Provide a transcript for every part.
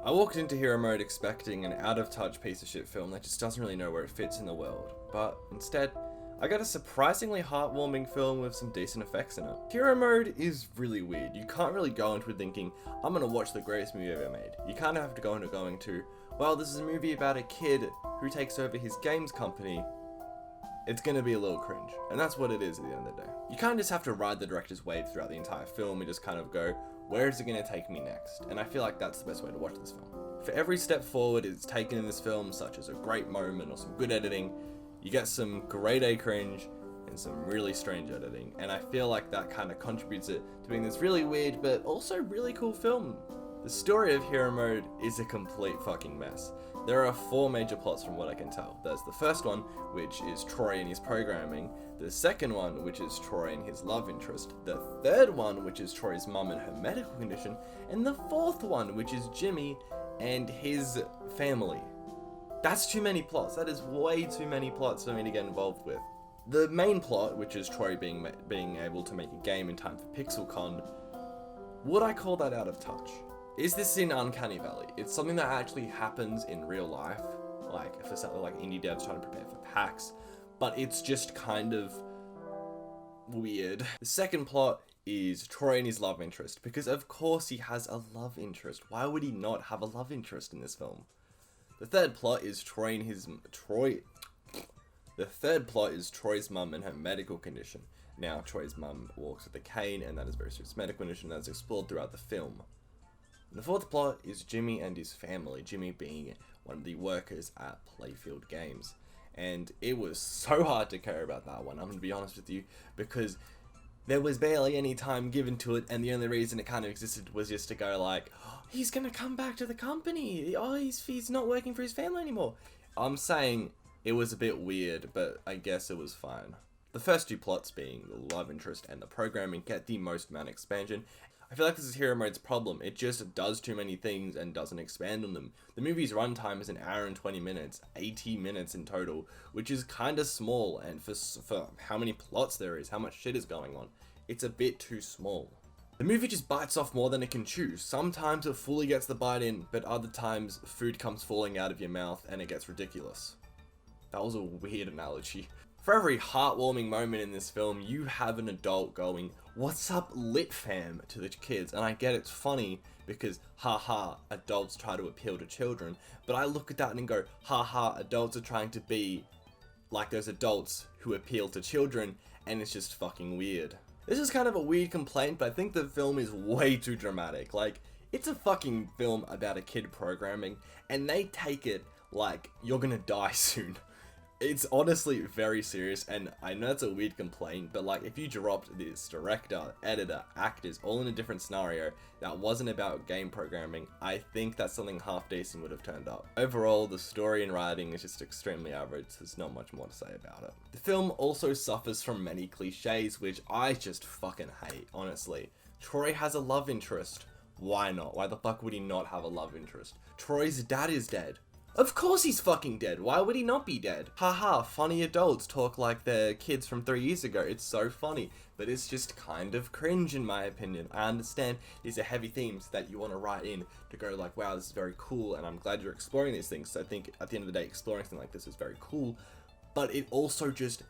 I walked into hero mode expecting an out-of-touch piece of shit film that just doesn't really know where it fits in the world, but instead, I got a surprisingly heartwarming film with some decent effects in it. Hero mode is really weird. You can't really go into it thinking, I'm gonna watch the greatest movie ever made. You kind of have to go into going to, well, this is a movie about a kid who takes over his games company. It's gonna be a little cringe. And that's what it is at the end of the day. You kind of just have to ride the director's wave throughout the entire film and just kind of go, where is it gonna take me next? And I feel like that's the best way to watch this film. For every step forward it's taken in this film, such as a great moment or some good editing, you get some grade A cringe and some really strange editing, and I feel like that kind of contributes it to being this really weird but also really cool film. The story of hero mode is a complete fucking mess. There are 4 major plots from what I can tell. There's the first one, which is Troy and his programming, the second one, which is Troy and his love interest, the third one, which is Troy's mum and her medical condition, and the fourth one, which is Jimmy and his family. That's too many plots. That is way too many plots for me to get involved with. The main plot, which is Troy being able to make a game in time for PixelCon, would I call that out of touch? Is this in Uncanny Valley? It's something that actually happens in real life, like for something like indie devs trying to prepare for PAX, but it's just kind of weird. The second plot is Troy and his love interest, because of course he has a love interest. Why would he not have a love interest in this film? The third plot is The third plot is Troy's mum and her medical condition. Now, Troy's mum walks with a cane, and that is a very serious medical condition that's explored throughout the film. And the fourth plot is Jimmy and his family, Jimmy being one of the workers at Playfield Games. And it was so hard to care about that one, I'm going to be honest with you, because there was barely any time given to it, and the only reason it kind of existed was just to go like, oh, he's gonna come back to the company, oh, he's not working for his family anymore. I'm saying it was a bit weird, but I guess it was fine. The first 2 plots, being the love interest and the programming, get the most amount of expansion. I feel like this is hero mode's problem. It just does too many things and doesn't expand on them. The movie's runtime is 1 hour and 20 minutes, 80 minutes in total, which is kind of small, and for how many plots there is, how much shit is going on, it's a bit too small. The movie just bites off more than it can chew. Sometimes it fully gets the bite in, but other times food comes falling out of your mouth and it gets ridiculous. That was a weird analogy. For every heartwarming moment in this film, you have an adult going, "What's up, lit fam?" to the kids. And I get it's funny because, haha, adults try to appeal to children. But I look at that and go, haha, adults are trying to be like those adults who appeal to children, and it's just fucking weird. This is kind of a weird complaint, but I think the film is way too dramatic. Like, it's a fucking film about a kid programming, and they take it like you're gonna die soon. It's honestly very serious, and I know it's a weird complaint, but like if you dropped this director, editor, actors all in a different scenario that wasn't about game programming, I think that something half decent would have turned up. Overall, the story and writing is just extremely average, so there's not much more to say about it. The film also suffers from many cliches, which I just fucking hate, honestly. Troy has a love interest. Why not? Why the fuck would he not have a love interest? Troy's dad is dead. Of course he's fucking dead. Why would he not be dead? Haha, funny adults talk like they're kids from 3 years ago. It's so funny, but it's just kind of cringe in my opinion. I understand these are heavy themes that you want to write in to go like, wow, this is very cool, and I'm glad you're exploring these things. So I think at the end of the day, exploring something like this is very cool, but it also just,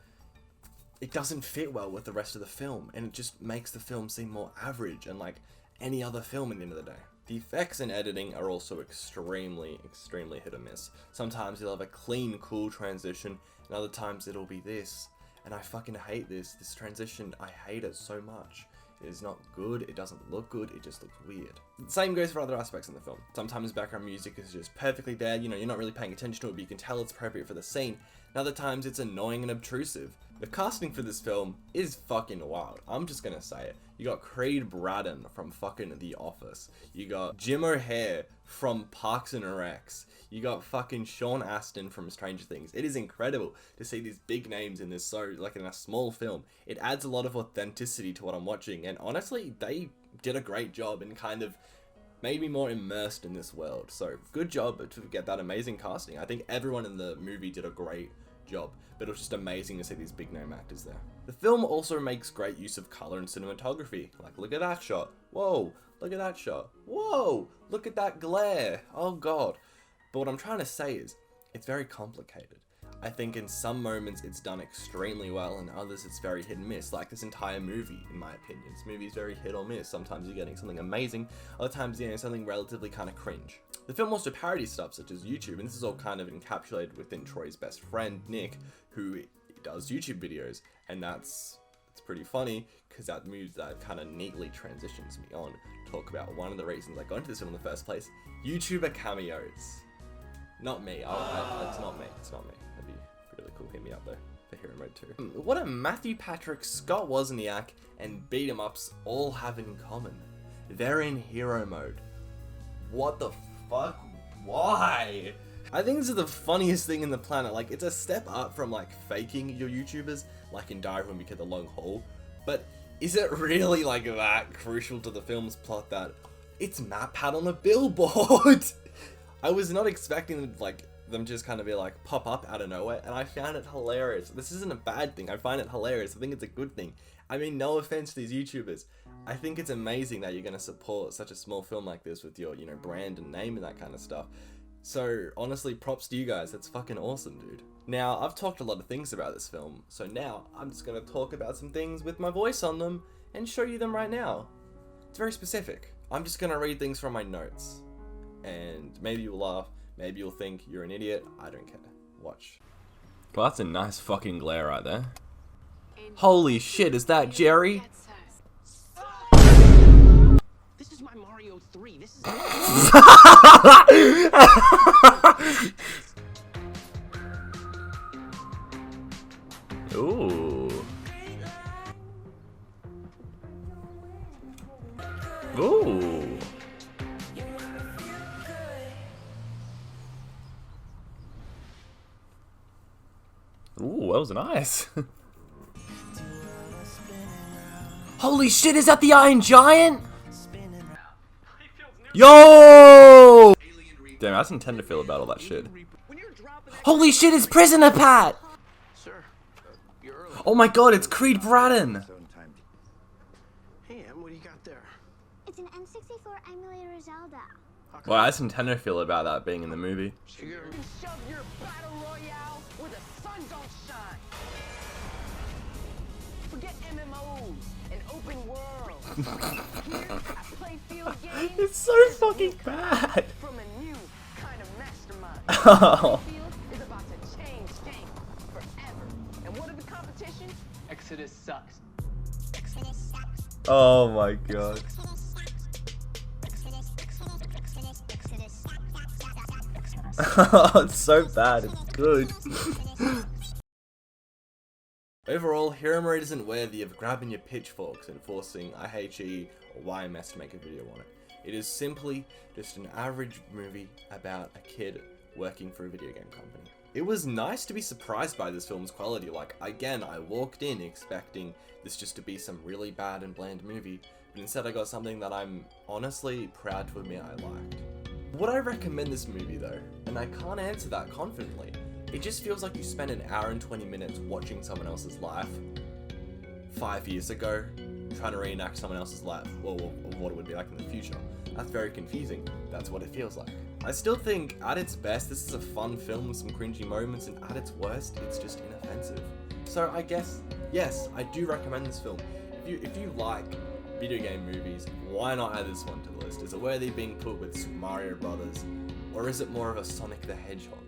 it doesn't fit well with the rest of the film, and it just makes the film seem more average and like any other film at the end of the day. The effects and editing are also extremely hit or miss. Sometimes you'll have a clean, cool transition, and other times it'll be this. And I fucking hate this transition. I hate it so much. It is not good, it doesn't look good, it just looks weird. The same goes for other aspects in the film. Sometimes background music is just perfectly there, you know, you're not really paying attention to it, but you can tell it's appropriate for the scene. And other times it's annoying and obtrusive. The casting for this film is fucking wild. I'm just gonna say it. You got Creed Braddon from fucking The Office. You got Jim O'Hare from Parks and Recs. You got fucking Sean Astin from Stranger Things. It is incredible to see these big names in this, so like in a small film. It adds a lot of authenticity to what I'm watching, and honestly, they did a great job and kind of made me more immersed in this world. So good job to get that amazing casting. I think everyone in the movie did a great job, but it was just amazing to see these big name actors there. The film also makes great use of colour and cinematography. Like, look at that shot. Whoa, look at that shot. Whoa, look at that glare. Oh god. But what I'm trying to say is, it's very complicated. I think in some moments it's done extremely well, and others it's very hit and miss, like this entire movie, in my opinion. This movie is very hit or miss. Sometimes you're getting something amazing, other times you're getting something relatively kind of cringe. The film also parodies stuff such as YouTube, and this is all kind of encapsulated within Troy's best friend, Nick, who does YouTube videos, and it's pretty funny, because that kind of neatly transitions me on to talk about one of the reasons I got into this film in the first place, YouTuber cameos. Not me, it's not me, that'd be really cool. Hit me up though for Hero Mode 2. What a Matthew Patrick, Scott Wozniak, and beat 'em ups all have in common. They're in Hero Mode. What the fuck? Why? I think this is the funniest thing in the planet. Like, it's a step up from like faking your YouTubers, like in Diary when we get the long haul. But is it really like that crucial to the film's plot that it's MatPat on a billboard? I was not expecting them just kind of be like pop up out of nowhere, and I found it hilarious. This isn't a bad thing. I find it hilarious. I think it's a good thing. I mean, no offense to these YouTubers. I think it's amazing that you're going to support such a small film like this with your, brand and name and that kind of stuff. So honestly, props to you guys. That's fucking awesome, dude. Now, I've talked a lot of things about this film, so now I'm just going to talk about some things with my voice on them and show you them right now. It's very specific. I'm just going to read things from my notes, and maybe you'll laugh. Maybe you'll think you're an idiot. I don't care. Watch. Well, that's a nice fucking glare right there. Holy shit, is that Jerry? This is my Mario 3. This is Ooh. Ooh. Ooh, that was nice. Holy shit, is that the Iron Giant? Yo! Damn, I didn't intend to feel about all that shit. Holy shit, it's Prisoner Pat! Oh my god, it's Creed Bratton! Hey, Em, what do you got there? It's an N64 emulator Zelda. Well, I didn't intend to feel about that being in the movie. You can shove your battle royale where the sun don't shine. Forget MMOs and open worlds. Here, I play field games. It's so fucking bad. From a new kind of mastermind. Oh. Field is about to change games forever. And what are the competition? Exodus sucks. Exodus sucks. Oh my god. It's so bad, it's good. Overall, Hero Mode isn't worthy of grabbing your pitchforks and forcing IHE or YMS to make a video on it. It is simply just an average movie about a kid working for a video game company. It was nice to be surprised by this film's quality. Like, again, I walked in expecting this just to be some really bad and bland movie, but instead I got something that I'm honestly proud to admit I liked. Would I recommend this movie though? And I can't answer that confidently. It just feels like you spent an hour and 20 minutes watching someone else's life 5 years ago, trying to reenact someone else's life, or what it would be like in the future. That's very confusing. That's what it feels like. I still think, at its best, this is a fun film with some cringy moments, and at its worst, it's just inoffensive. So I guess, yes, I do recommend this film. If you like video game movies, why not add this one to the list? Is it worthy being put with Super Mario Brothers, or is it more of a Sonic the Hedgehog?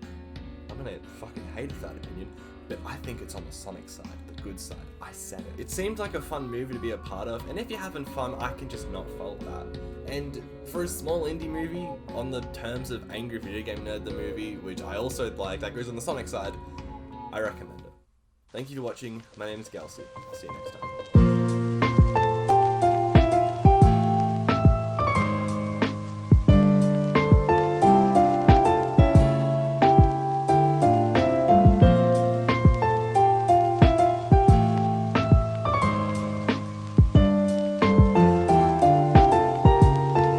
I'm gonna fucking hate that opinion, but I think it's on the Sonic side, the good side. I said it. It seems like a fun movie to be a part of, and if you're having fun, I can just not fault that. And for a small indie movie, on the terms of Angry Video Game Nerd the movie, which I also like, that goes on the Sonic side, I recommend it. Thank you for watching. My name is Galsy. I'll see you next time.